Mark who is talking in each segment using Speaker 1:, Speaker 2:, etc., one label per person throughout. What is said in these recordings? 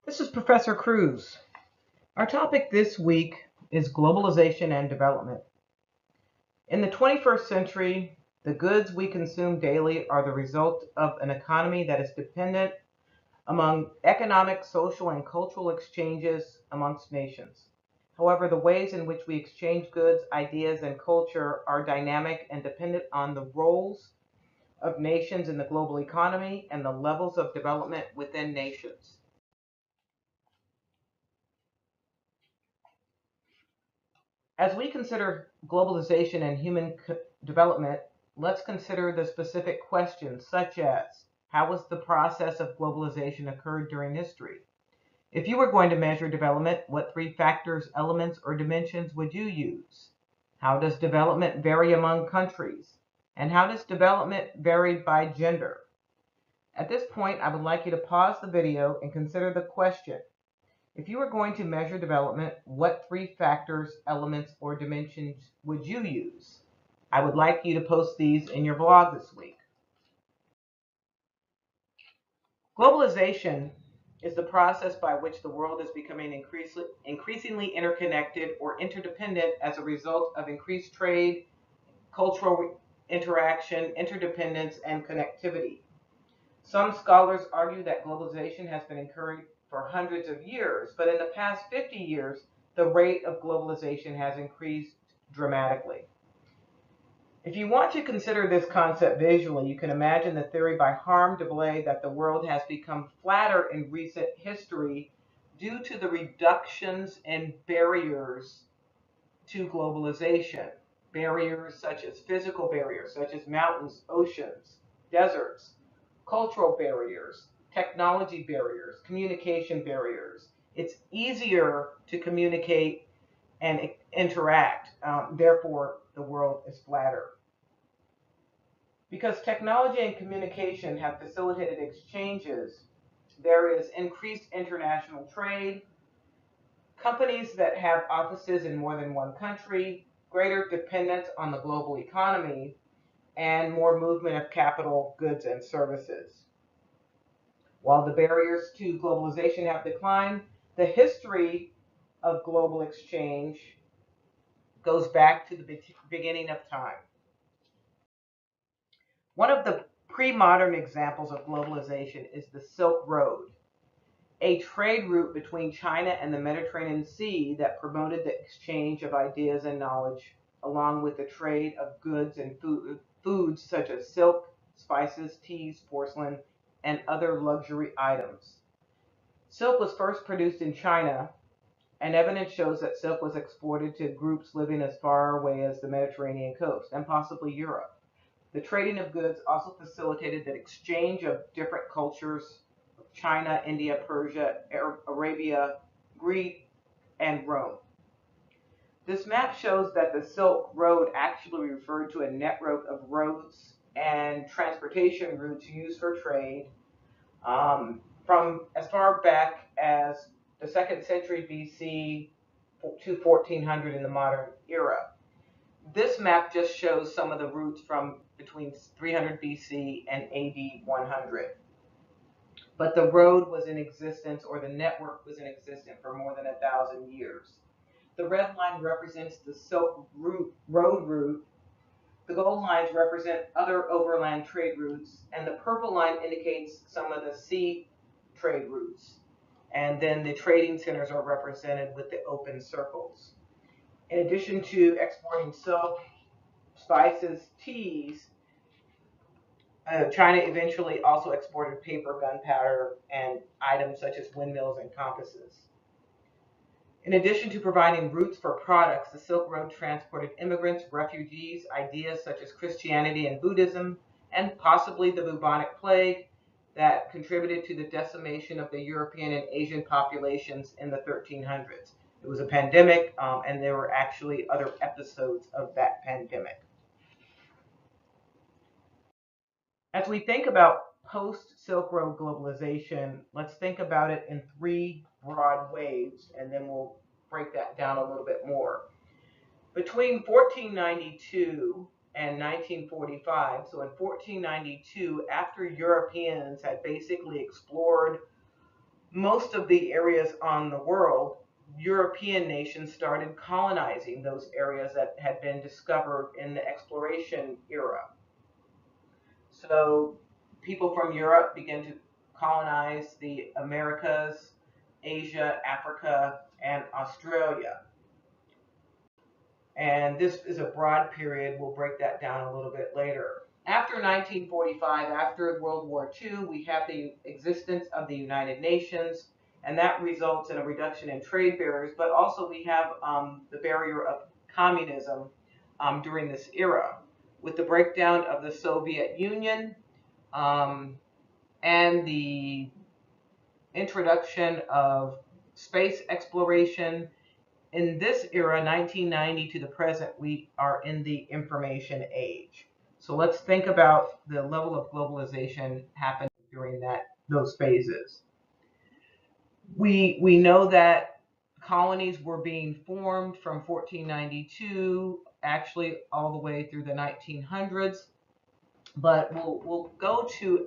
Speaker 1: This is Professor Cruz. Our topic this week is globalization and development. In the 21st century, the goods we consume daily are the result of an economy that is dependent among economic, social, and cultural exchanges amongst nations. However, the ways in which we exchange goods, ideas, and culture are dynamic and dependent on the roles of nations in the global economy and the levels of development within nations. As we consider globalization and human development, let's consider the specific questions such as, how has the process of globalization occurred during history? If you were going to measure development, what three factors, elements, or dimensions would you use? How does development vary among countries? And how does development vary by gender? At this point, I would like you to pause the video and consider the question, if you were going to measure development, what three factors, elements, or dimensions would you use? I would like you to post these in your blog this week. Globalization is the process by which the world is becoming increasingly interconnected or interdependent as a result of increased trade, cultural interaction, interdependence, and connectivity. Some scholars argue that globalization has been occurring for hundreds of years, but in the past 50 years, the rate of globalization has increased dramatically. If you want to consider this concept visually, you can imagine the theory by Harm Deblay that the world has become flatter in recent history due to the reductions in barriers to globalization. Barriers such as physical barriers, such as mountains, oceans, deserts, cultural barriers, technology barriers, communication barriers. It's easier to communicate and interact. Therefore, the world is flatter. Because technology and communication have facilitated exchanges, there is increased international trade, companies that have offices in more than one country, greater dependence on the global economy, and more movement of capital, goods, and services. While the barriers to globalization have declined, the history of global exchange goes back to the beginning of time. One of the pre-modern examples of globalization is the Silk Road, a trade route between China and the Mediterranean Sea that promoted the exchange of ideas and knowledge, along with the trade of goods and foods such as silk, spices, teas, porcelain, and other luxury items. Silk was first produced in China, and evidence shows that silk was exported to groups living as far away as the Mediterranean coast and possibly Europe. The trading of goods also facilitated the exchange of different cultures of China, India, Persia, Arabia, Greece, and Rome. This map shows that the Silk Road actually referred to a network of roads and transportation routes used for trade from as far back as the 2nd century BC to 1400 in the modern era. This map just shows some of the routes from between 300 BC and AD 100. But the road was in existence, or the network was in existence for more than 1,000 years. The red line represents the Silk road route. The gold lines represent other overland trade routes, and the purple line indicates some of the sea trade routes. And then the trading centers are represented with the open circles. In addition to exporting silk, spices, teas, China eventually also exported paper, gunpowder, and items such as windmills and compasses. In addition to providing routes for products, the Silk Road transported immigrants, refugees, ideas such as Christianity and Buddhism, and possibly the bubonic plague that contributed to the decimation of the European and Asian populations in the 1300s. It was a pandemic, and there were actually other episodes of that pandemic. As we think about post-Silk Road globalization, let's think about it in three broad waves, and then we'll break that down a little bit more. Between 1492 and 1945, so in 1492, after Europeans had basically explored most of the areas on the world, European nations started colonizing those areas that had been discovered in the exploration era. So people from Europe began to colonize the Americas, Asia, Africa, and Australia. And this is a broad period. We'll break that down a little bit later. After 1945, after World War II, we have the existence of the United Nations, and that results in a reduction in trade barriers, but also we have the barrier of communism during this era, with the breakdown of the Soviet Union and the introduction of space exploration. In this era, 1990 to the present, we are in the information age. So let's think about the level of globalization happening during those phases. We know that colonies were being formed from 1492, actually all the way through the 1900s. But we'll go to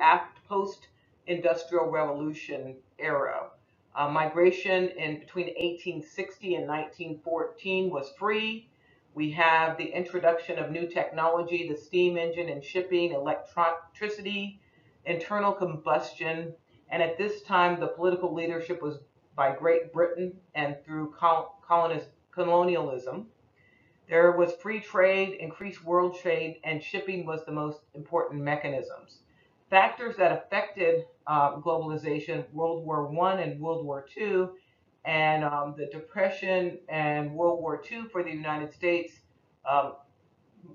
Speaker 1: post-industrial revolution era. Migration in between 1860 and 1914 was free. We have the introduction of new technology, the steam engine and shipping, electricity, internal combustion, and at this time the political leadership was by Great Britain and through colonialism. There was free trade, increased world trade, and shipping was the most important mechanisms. Factors that affected globalization, World War I and World War II, and the Depression and World War II for the United States um,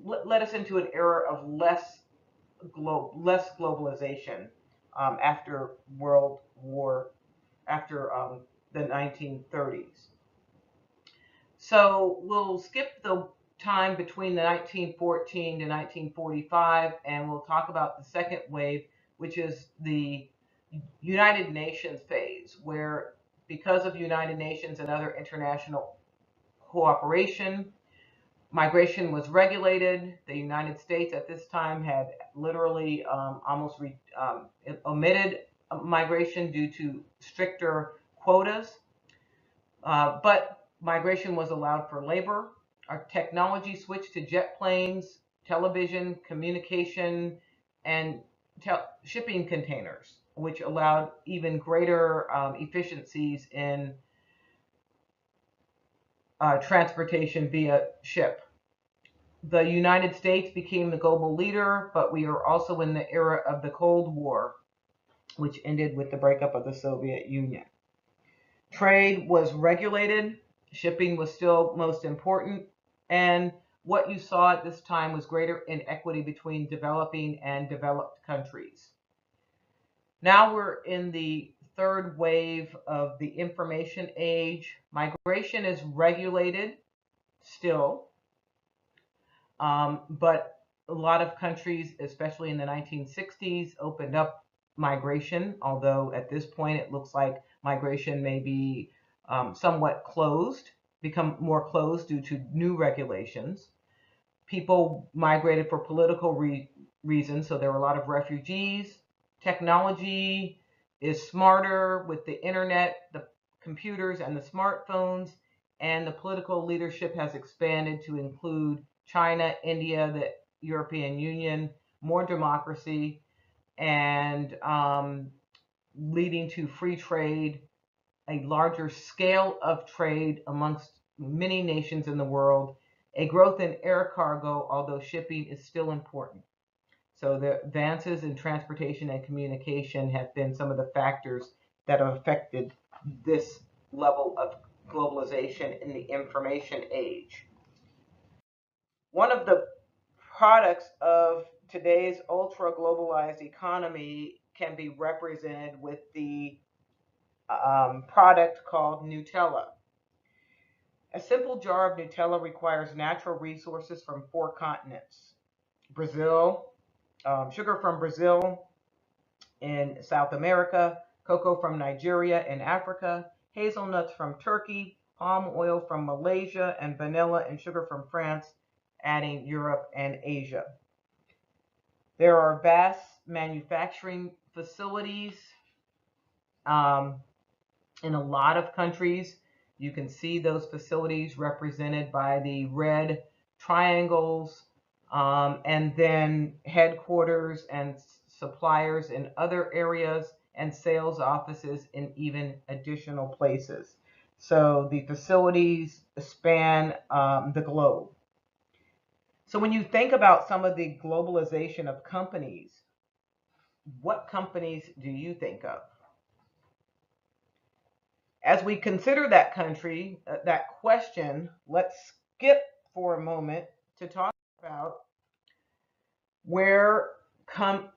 Speaker 1: led us into an era of less globalization after World War, after the 1930s. So we'll skip the time between the 1914 to 1945, and we'll talk about the second wave, which is the United Nations phase, where because of United Nations and other international cooperation, migration was regulated. The United States at this time had literally almost omitted migration due to stricter quotas, but migration was allowed for labor. Our technology switched to jet planes, television, communication, and shipping containers, which allowed even greater efficiencies in transportation via ship. The United States became the global leader, but we are also in the era of the Cold War, which ended with the breakup of the Soviet Union. Trade was regulated. Shipping was still most important, and what you saw at this time was greater inequity between developing and developed countries. Now we're in the third wave of the information age. Migration is regulated still, but a lot of countries, especially in the 1960s, opened up migration, although at this point it looks like migration may be somewhat closed, become more closed due to new regulations. People migrated for political reasons, so there were a lot of refugees. Technology is smarter with the internet, the computers, and the smartphones, and the political leadership has expanded to include China, India, the European Union, more democracy, and leading to free trade, a larger scale of trade amongst many nations in the world, a growth in air cargo, although shipping is still important. So the advances in transportation and communication have been some of the factors that have affected this level of globalization in the information age. One of the products of today's ultra globalized economy can be represented with the product called Nutella. A simple jar of Nutella requires natural resources from 4 continents: Brazil, sugar from Brazil in South America, cocoa from Nigeria in Africa, hazelnuts from Turkey, palm oil from Malaysia, and vanilla and sugar from France, adding Europe and Asia. There are vast manufacturing facilities In a lot of countries, you can see those facilities represented by the red triangles, and then headquarters and suppliers in other areas, and sales offices in even additional places. So the facilities span the globe. So when you think about some of the globalization of companies, what companies do you think of? As we consider that question, let's skip for a moment to talk about where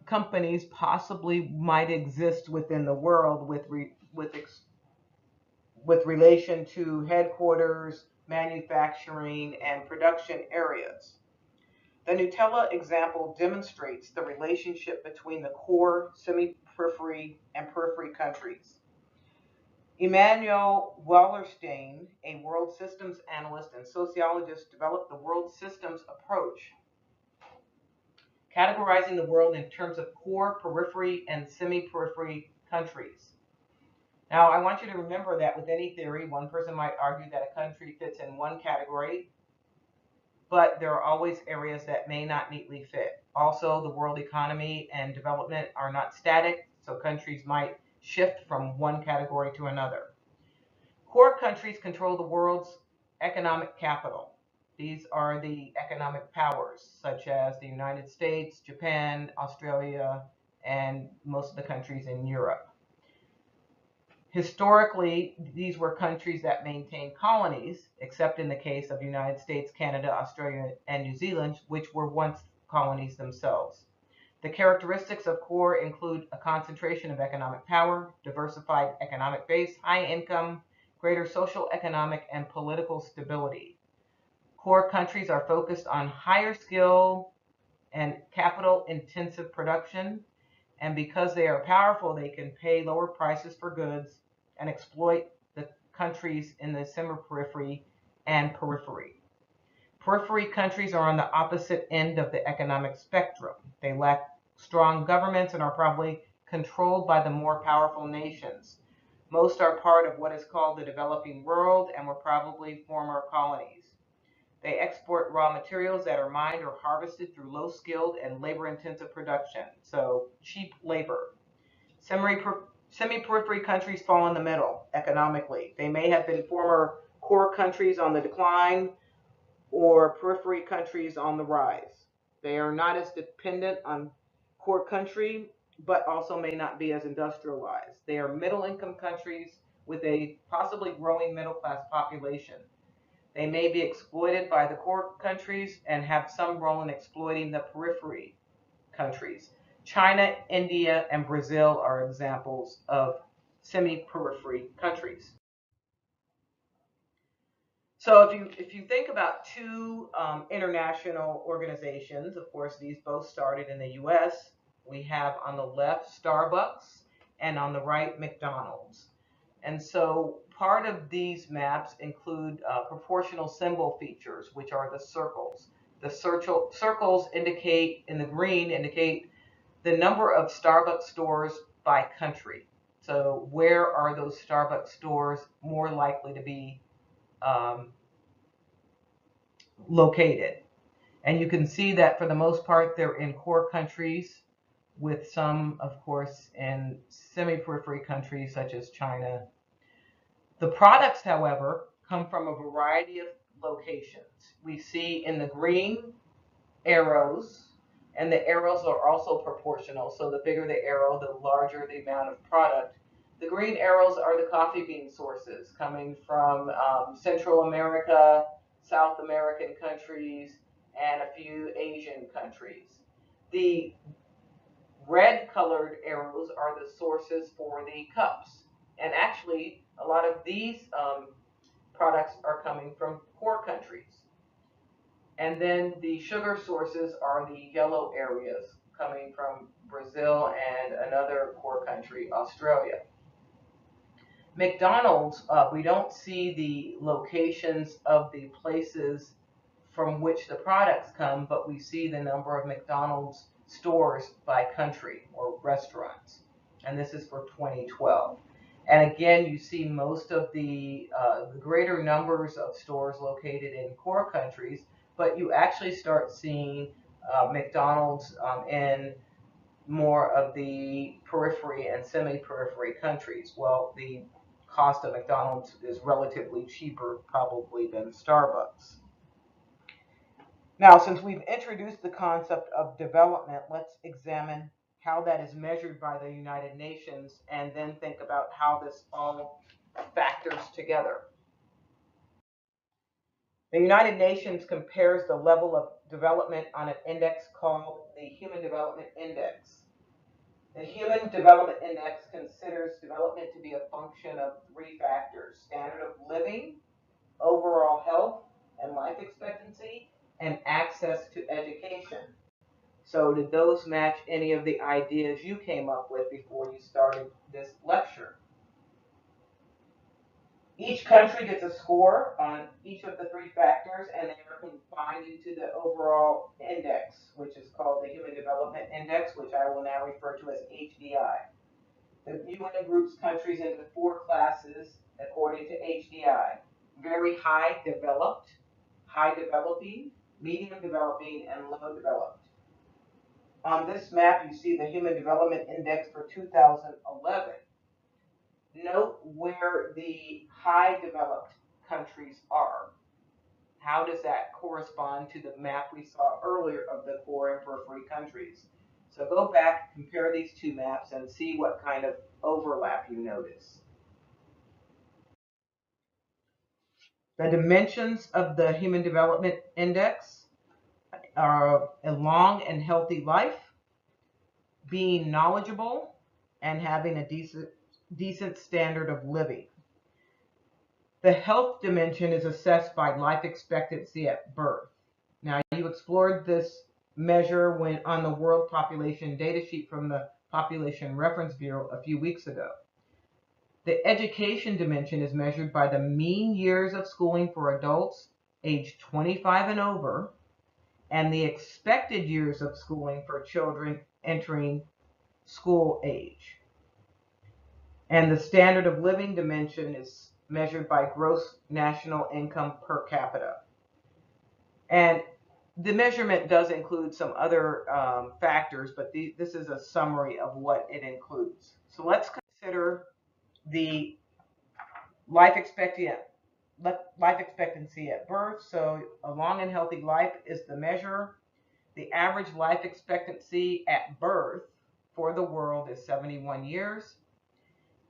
Speaker 1: companies possibly might exist within the world with relation to headquarters, manufacturing, and production areas. The Nutella example demonstrates the relationship between the core, semi-periphery, and periphery countries. Emanuel Wallerstein, a world systems analyst and sociologist, developed the world systems approach, categorizing the world in terms of core, periphery, and semi-periphery countries. Now, I want you to remember that with any theory, one person might argue that a country fits in one category, but there are always areas that may not neatly fit. Also, the world economy and development are not static, so countries might shift from one category to another. Core countries control the world's economic capital. These are the economic powers, such as the United States, Japan, Australia, and most of the countries in Europe. Historically, these were countries that maintained colonies, except in the case of the United States, Canada, Australia, and New Zealand, which were once colonies themselves. The characteristics of core include a concentration of economic power, diversified economic base, high income, greater social, economic, and political stability. Core countries are focused on higher skill and capital-intensive production, and because they are powerful, they can pay lower prices for goods and exploit the countries in the semi-periphery and periphery. Periphery countries are on the opposite end of the economic spectrum. They lack strong governments and are probably controlled by the more powerful nations. Most are part of what is called the developing world and were probably former colonies. They export raw materials that are mined or harvested through low-skilled and labor-intensive production, so cheap labor. Semi-periphery countries fall in the middle economically. They may have been former core countries on the decline or periphery countries on the rise. They are not as dependent on core country, but also may not be as industrialized. They are middle-income countries with a possibly growing middle-class population. They may be exploited by the core countries and have some role in exploiting the periphery countries. China, India, and Brazil are examples of semi-periphery countries. So if you think about two international organizations, of course, these both started in the U.S. We have on the left Starbucks and on the right McDonald's. And so part of these maps include proportional symbol features, which are the circles. The circles indicate, in the green, indicate the number of Starbucks stores by country. So where are those Starbucks stores more likely to be located? And you can see that for the most part, they're in core countries, with some, of course, in semi-periphery countries such as China. The products, however, come from a variety of locations. We see in the green arrows, and the arrows are also proportional, so the bigger the arrow, the larger the amount of product. The green arrows are the coffee bean sources coming from Central America, South American countries, and a few Asian countries. The red colored arrows are the sources for the cups. And actually, a lot of these products are coming from core countries. And then the sugar sources are the yellow areas coming from Brazil and another core country, Australia. McDonald's, we don't see the locations of the places from which the products come, but we see the number of McDonald's stores by country or restaurants. And this is for 2012. And again, you see most of the greater numbers of stores located in core countries, but you actually start seeing McDonald's in more of the periphery and semi-periphery countries. Well, the cost of McDonald's is relatively cheaper probably than Starbucks. Now, since we've introduced the concept of development, let's examine how that is measured by the United Nations and then think about how this all factors together. The United Nations compares the level of development on an index called the Human Development Index. The Human Development Index considers development to be a function of three factors: standard of living, overall health and life expectancy, and access to education. So did those match any of the ideas you came up with before you started this lecture? Each country gets a score on each of the three factors, and they are combined into the overall index, which is called the Human Development Index, which I will now refer to as HDI. The UN groups countries into four classes according to HDI: very high developed, high developing, medium developing, and low developed. On this map, you see the Human Development Index for 2011. Note where the high developed countries are. How does that correspond to the map we saw earlier of the core and periphery countries? So go back, compare these two maps, and see what kind of overlap you notice. The dimensions of the Human Development Index are a long and healthy life, being knowledgeable, and having a decent standard of living. The health dimension is assessed by life expectancy at birth. Now, you explored this measure when on the World Population Data Sheet from the Population Reference Bureau a few weeks ago. The education dimension is measured by the mean years of schooling for adults aged 25 and over, and the expected years of schooling for children entering school age. And the standard of living dimension is measured by gross national income per capita. And the measurement does include some other factors, but this is a summary of what it includes. So let's consider the life expectancy at birth. So a long and healthy life is the measure. The average life expectancy at birth for the world is 71 years.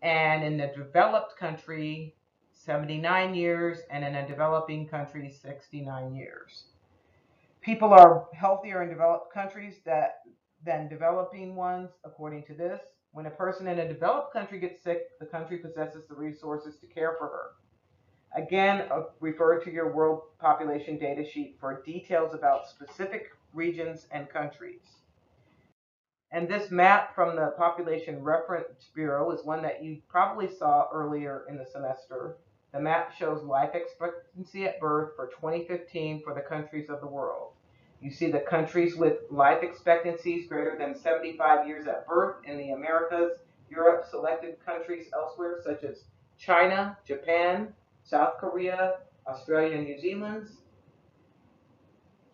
Speaker 1: And in the developed country, 79 years, and in a developing country, 69 years. People are healthier in developed countries than developing ones, according to this. When a person in a developed country gets sick, the country possesses the resources to care for her. Again, refer to your World Population Data Sheet for details about specific regions and countries. And this map from the Population Reference Bureau is one that you probably saw earlier in the semester. The map shows life expectancy at birth for 2015 for the countries of the world. You see the countries with life expectancies greater than 75 years at birth in the Americas, Europe, selected countries elsewhere such as China, Japan, South Korea, Australia, and New Zealand.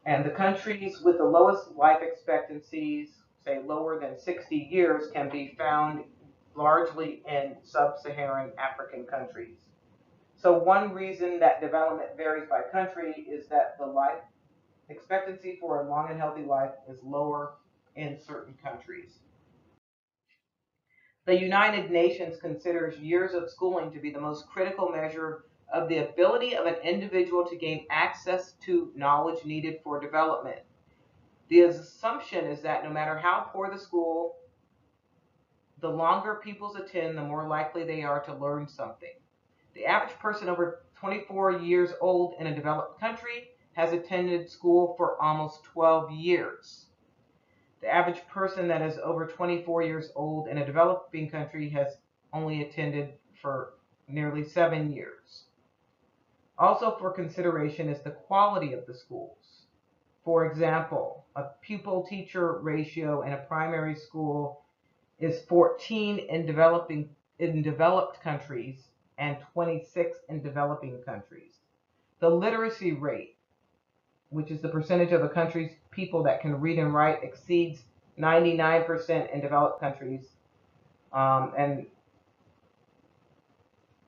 Speaker 1: And the countries with the lowest life expectancies, say lower than 60 years, can be found largely in sub-Saharan African countries. So one reason that development varies by country is that the life expectancy for a long and healthy life is lower in certain countries. The United Nations considers years of schooling to be the most critical measure of the ability of an individual to gain access to knowledge needed for development. The assumption is that no matter how poor the school, the longer pupils attend, the more likely they are to learn something. The average person over 24 years old in a developed country has attended school for almost 12 years. The average person that is over 24 years old in a developing country has only attended for nearly 7 years. Also for consideration is the quality of the schools. For example, a pupil-teacher ratio in a primary school is 14 in developing in developed countries and 26 in developing countries. The literacy rate, which is the percentage of the country's people that can read and write, exceeds 99% in developed countries, and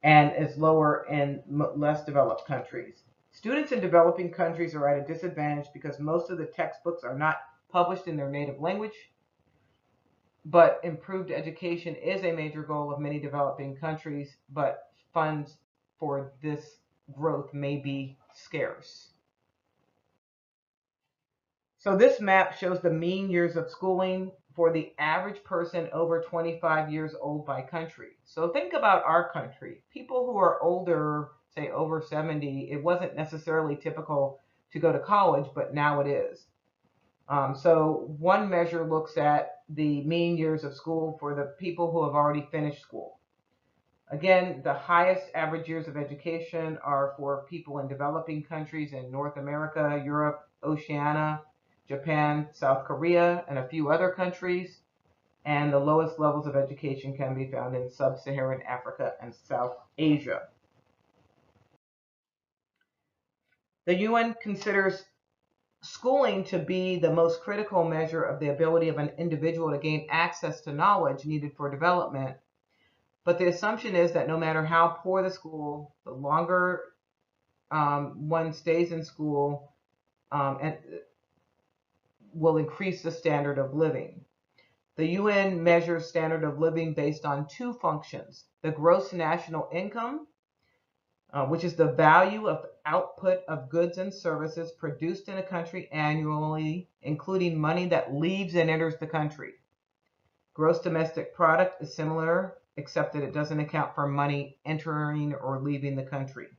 Speaker 1: is lower in less developed countries. Students in developing countries are at a disadvantage because most of the textbooks are not published in their native language, but improved education is a major goal of many developing countries, but funds for this growth may be scarce. So this map shows the mean years of schooling for the average person over 25 years old by country. So think about our country. People who are older, say over 70, it wasn't necessarily typical to go to college, but now it is. So one measure looks at the mean years of school for the people who have already finished school. Again, the highest average years of education are for people in developing countries in North America, Europe, Oceania, Japan, South Korea, and a few other countries. And the lowest levels of education can be found in sub-Saharan Africa and South Asia. The UN considers schooling to be the most critical measure of the ability of an individual to gain access to knowledge needed for development. But the assumption is that no matter how poor the school, the longer one stays in school, and will increase the standard of living. The UN measures standard of living based on two functions: the gross national income, which is the value of output of goods and services produced in a country annually, including money that leaves and enters the country. Gross domestic product is similar, except that it doesn't account for money entering or leaving the country.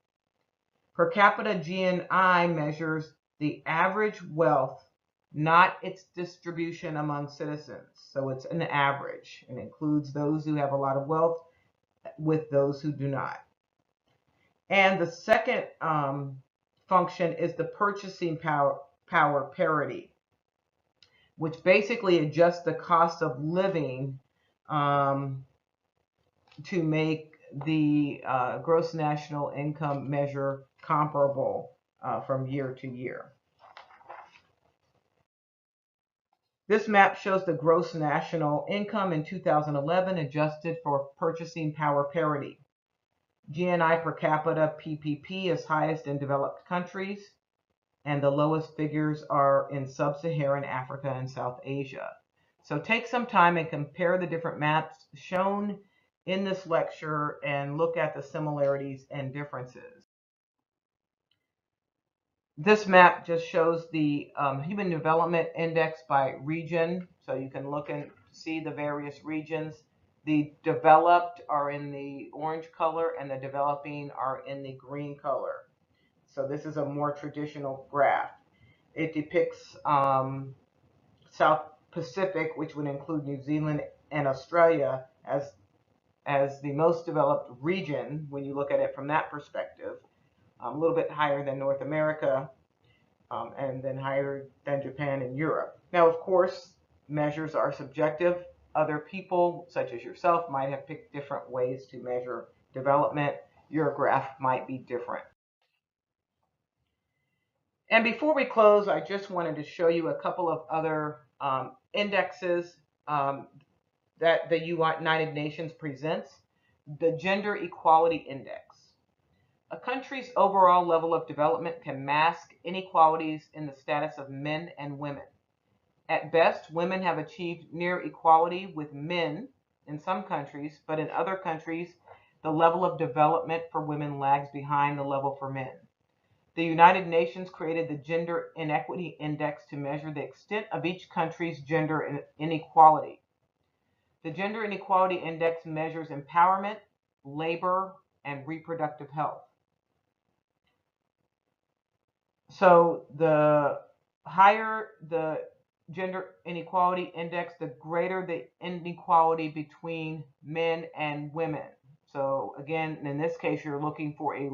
Speaker 1: Per capita GNI measures the average wealth, not its distribution among citizens. So it's an average and includes those who have a lot of wealth with those who do not. And the second function is the purchasing power parity, which basically adjusts the cost of living to make the gross national income measure comparable from year to year. This map shows the gross national income in 2011 adjusted for purchasing power parity. GNI per capita PPP is highest in developed countries, and the lowest figures are in sub-Saharan Africa and South Asia. So take some time and compare the different maps shown in this lecture and look at the similarities and differences. This map just shows the Human Development Index by region, so you can look and see the various regions. The developed are in the orange color and the developing are in the green color. So this is a more traditional graph. It depicts South Pacific, which would include New Zealand and Australia, as the most developed region when you look at it from that perspective. A little bit higher than North America, and then higher than Japan and Europe. Now, of course, measures are subjective. Other people, such as yourself, might have picked different ways to measure development. Your graph might be different. And before we close, I just wanted to show you a couple of other indexes that the United Nations presents. The Gender Equality Index. A country's overall level of development can mask inequalities in the status of men and women. At best, women have achieved near equality with men in some countries, but in other countries, the level of development for women lags behind the level for men. The United Nations created the Gender Inequity Index to measure the extent of each country's gender inequality. The Gender Inequality Index measures empowerment, labor, and reproductive health. So the higher the gender inequality index, the greater the inequality between men and women. So again, in this case, you're looking for a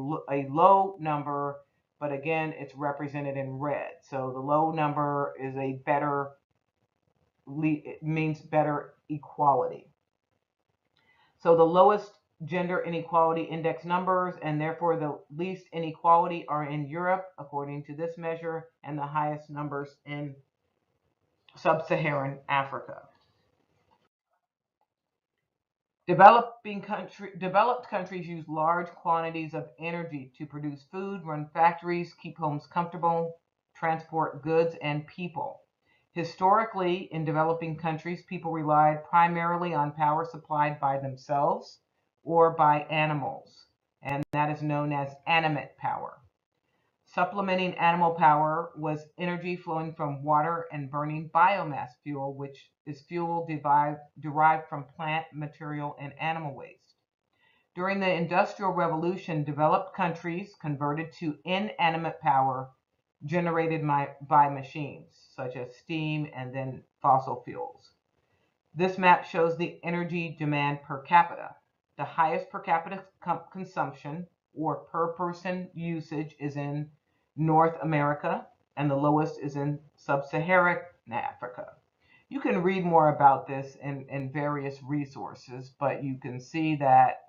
Speaker 1: low number, but again, it's represented in red. So the low number is a it means better equality. So the lowest gender inequality index numbers and therefore the least inequality are in Europe, according to this measure, and the highest numbers in sub-Saharan Africa. Developed countries use large quantities of energy to produce food, run factories, keep homes comfortable, transport goods and people. Historically, in developing countries, people relied primarily on power supplied by themselves or by animals, and that is known as animate power. Supplementing animal power was energy flowing from water and burning biomass fuel, which is fuel derived from plant material and animal waste. During the Industrial Revolution, developed countries converted to inanimate power generated by machines, such as steam and then fossil fuels. This map shows the energy demand per capita. The highest per capita consumption or per person usage is in North America, and the lowest is in sub-Saharan Africa. You can read more about this in various resources, but you can see that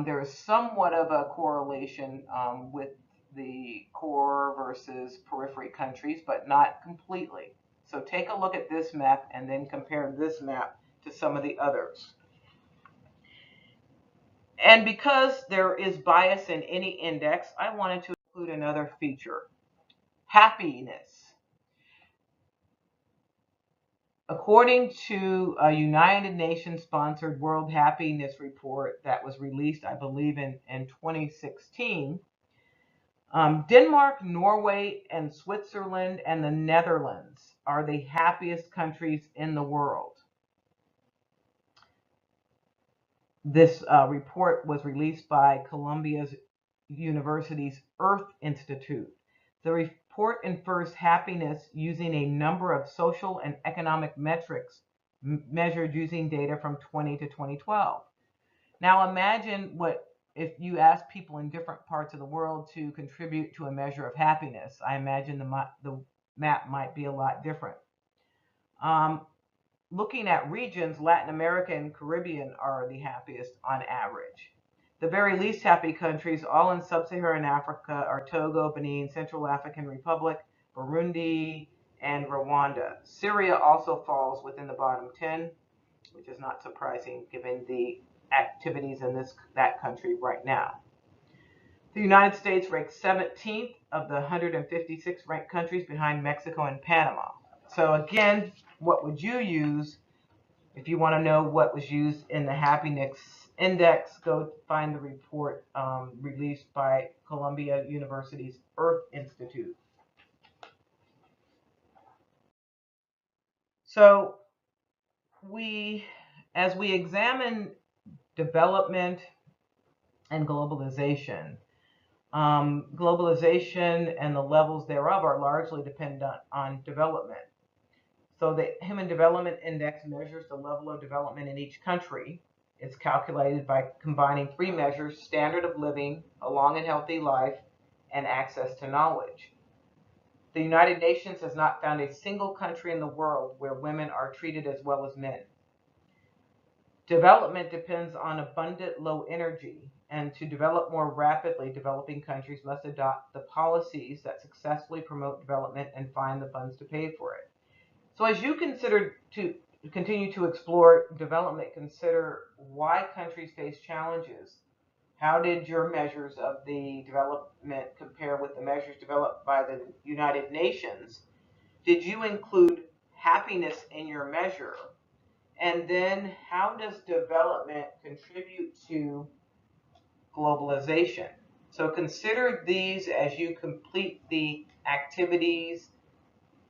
Speaker 1: there is somewhat of a correlation with the core versus periphery countries, but not completely. So take a look at this map and then compare this map to some of the others. And because there is bias in any index, I wanted to include another feature: happiness. According to a United Nations sponsored World Happiness Report that was released, I believe, in 2016, Denmark, Norway, and Switzerland and the Netherlands are the happiest countries in the world. This report was released by Columbia University's Earth Institute. The report infers happiness using a number of social and economic metrics measured using data from 20 to 2012. Now imagine what if you ask people in different parts of the world to contribute to a measure of happiness. I imagine the map might be a lot different. Looking at regions, Latin America and Caribbean are the happiest on average. The very least happy countries, all in sub-Saharan Africa, are Togo, Benin, Central African Republic, Burundi, and Rwanda. Syria also falls within the bottom 10, which is not surprising given the activities in that country right now. The United States ranks 17th of the 156 ranked countries, behind Mexico and Panama. So again, what would you use if you want to know what was used in the happiness index? Go find the report released by Columbia University's Earth Institute. So as we examine development and globalization, globalization and the levels thereof are largely dependent on development. So the Human Development Index measures the level of development in each country. It's calculated by combining three measures: standard of living, a long and healthy life, and access to knowledge. The United Nations has not found a single country in the world where women are treated as well as men. Development depends on abundant low energy, and to develop more rapidly, developing countries must adopt the policies that successfully promote development and find the funds to pay for it. So as you continue to explore development, consider why countries face challenges. How did your measures of the development compare with the measures developed by the United Nations? Did you include happiness in your measure? And then how does development contribute to globalization? So consider these as you complete the activities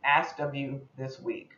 Speaker 1: asked of you this week.